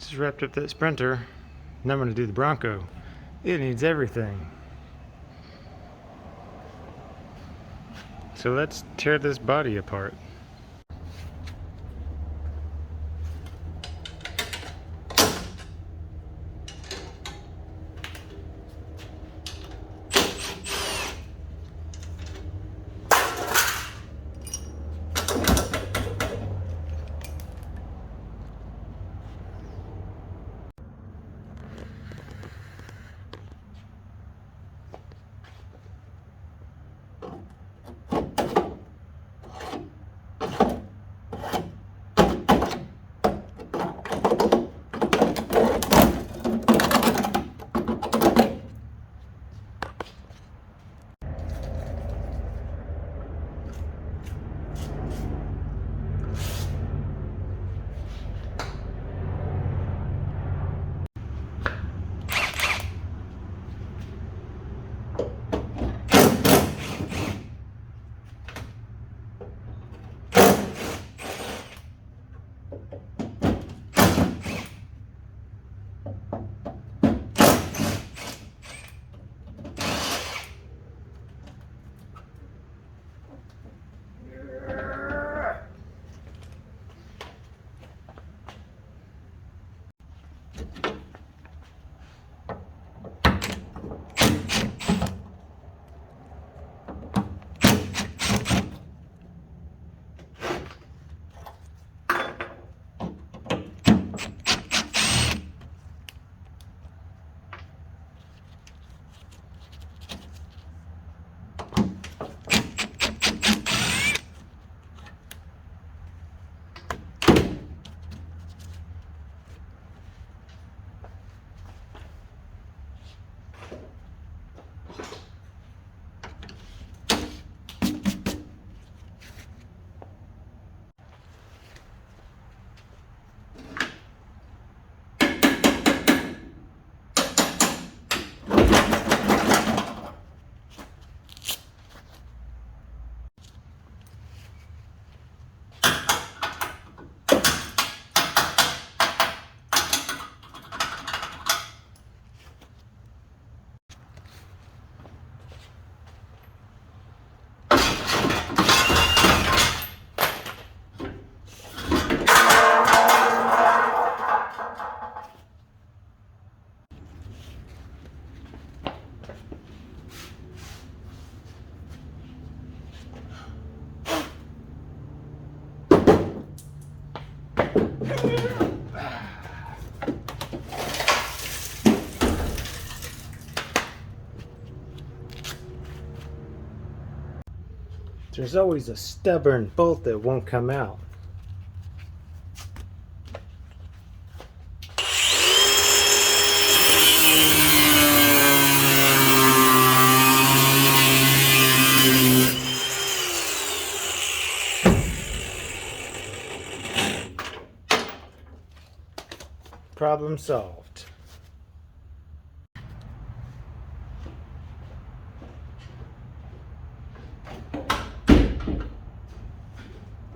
Just wrapped up that Sprinter. Now I'm going to do the Bronco. It needs everything. So let's tear this body apart. There's always a stubborn bolt that won't come out. Problem solved.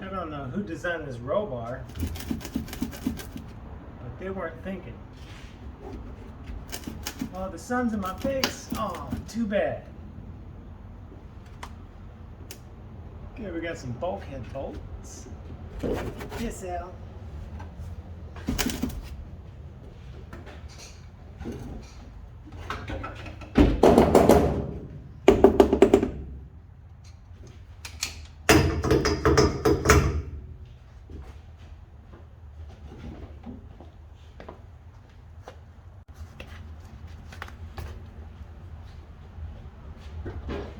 I don't know who designed this roll bar, but they weren't thinking. Oh, the sun's in my face. Oh, too bad. Okay, we got some bulkhead bolts. Yes, Al.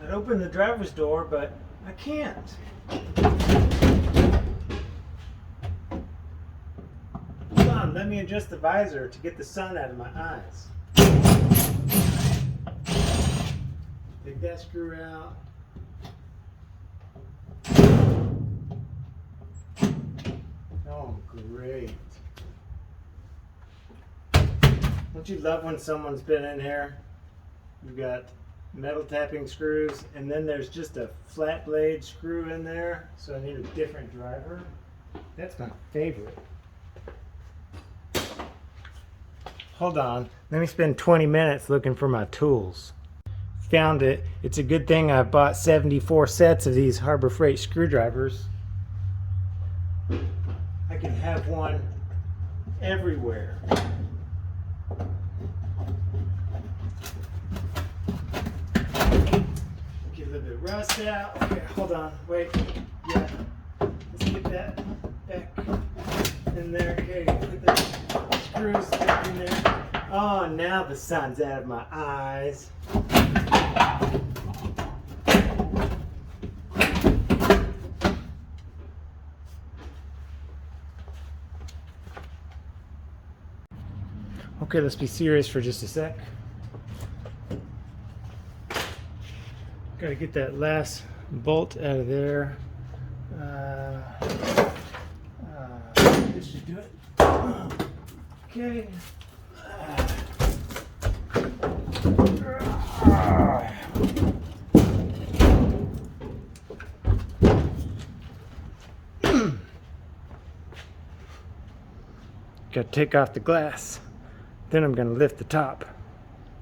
I'd open the driver's door, but I can't. Hold on, let me adjust the visor to get the sun out of my eyes. Take that screw out. Oh, great. Don't you love when someone's been in here? You've got metal tapping screws, and then there's just a flat blade screw in there, so I need a different driver. That's my favorite. Hold on. Let me spend 20 minutes looking for my tools. Found it. It's a good thing I bought 74 sets of these Harbor Freight screwdrivers. I can have one everywhere. Get a little bit of rust out. Okay, hold on. Wait. Yeah. Let's get that back in there. Okay, put the screws back in there. Oh, now the sun's out of my eyes. Okay, let's be serious for just a sec. Gotta get that last bolt out of there. This should do it. Okay. Gotta take off the glass. Then I'm gonna lift the top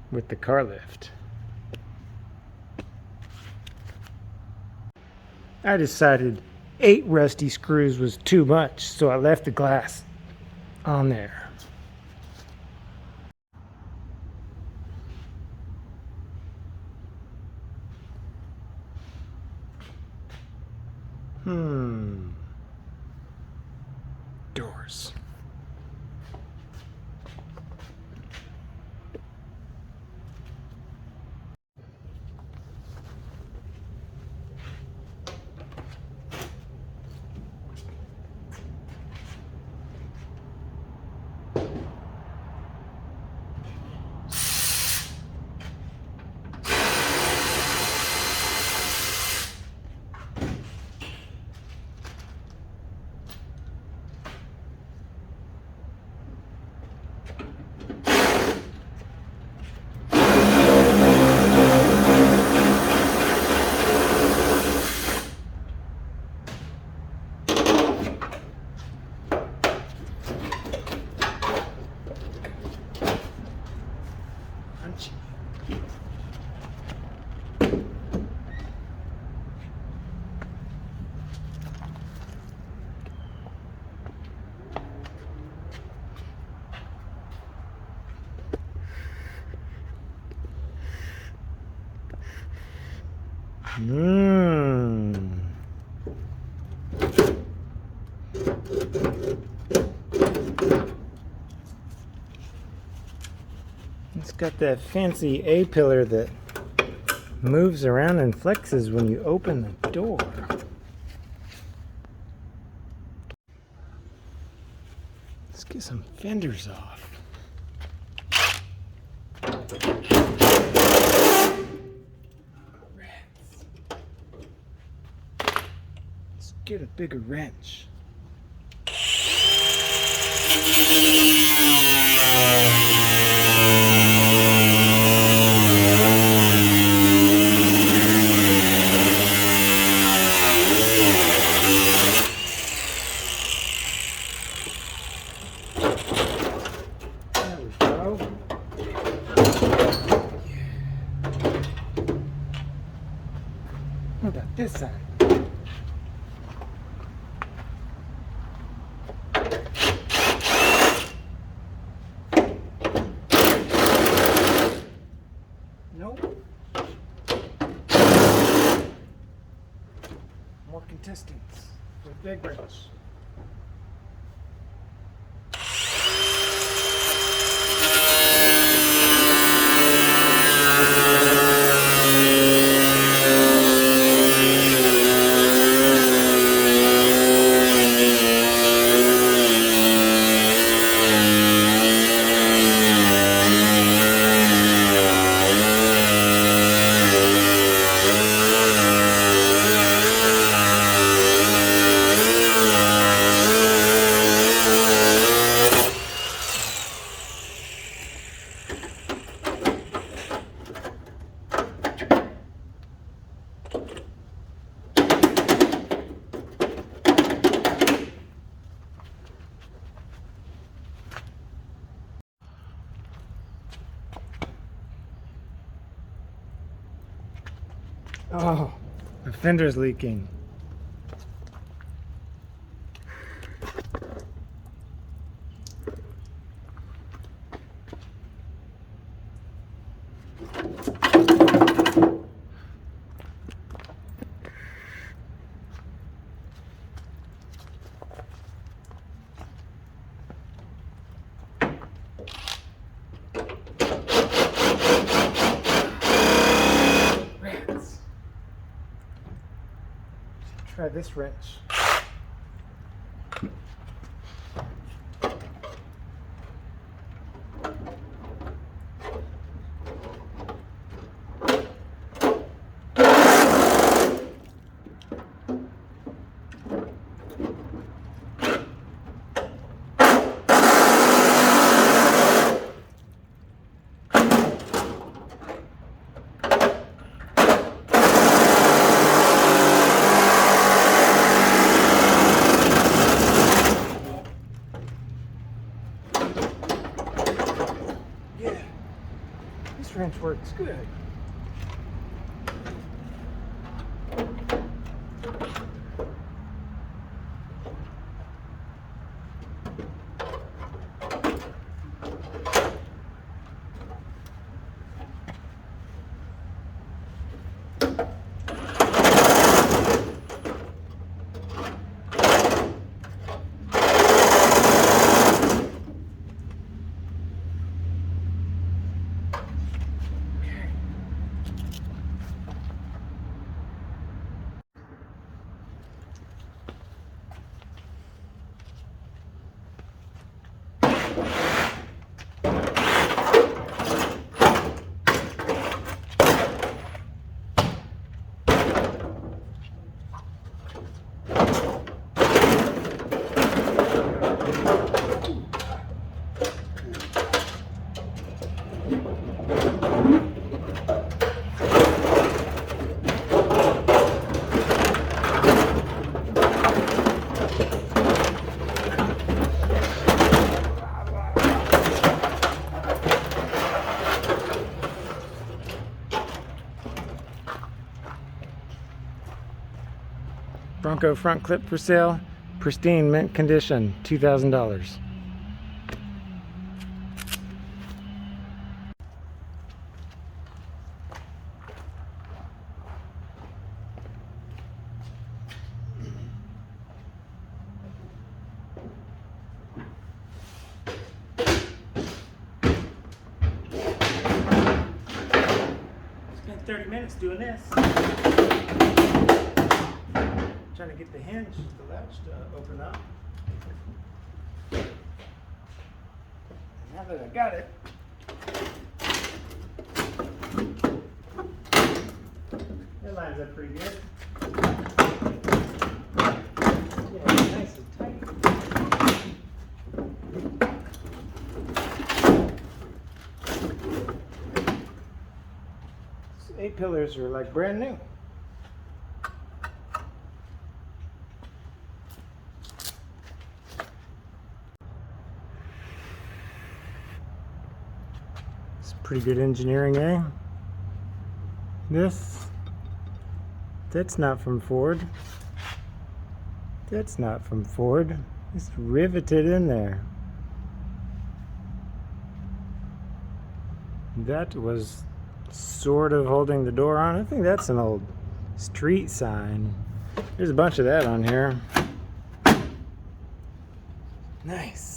with the car lift. I decided 8 rusty screws was too much, so I left the glass on there. Doors. It's got that fancy A-pillar that moves around and flexes when you open the door. Let's get some fenders off. Let's get a bigger wrench. What about this side? Nope. More contestants with big wrench. Oh, the fender's leaking. Try this wrench. This wrench works good. Bronco front clip for sale, pristine mint condition, $2,000. Spent 30 minutes doing this. Trying to get the hinge, the latch to open up. Now that I got it, that lines up pretty good. Yeah, nice and tight. These 8 pillars are like brand new. Pretty good engineering, eh? That's not from Ford. That's not from Ford. It's riveted in there. That was sort of holding the door on. I think that's an old street sign. There's a bunch of that on here. Nice.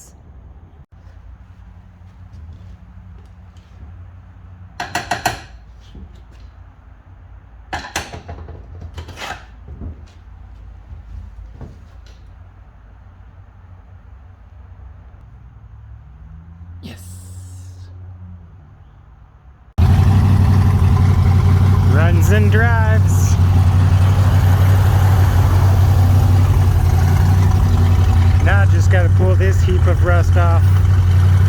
Runs and drives. Now I just got to pull this heap of rust off.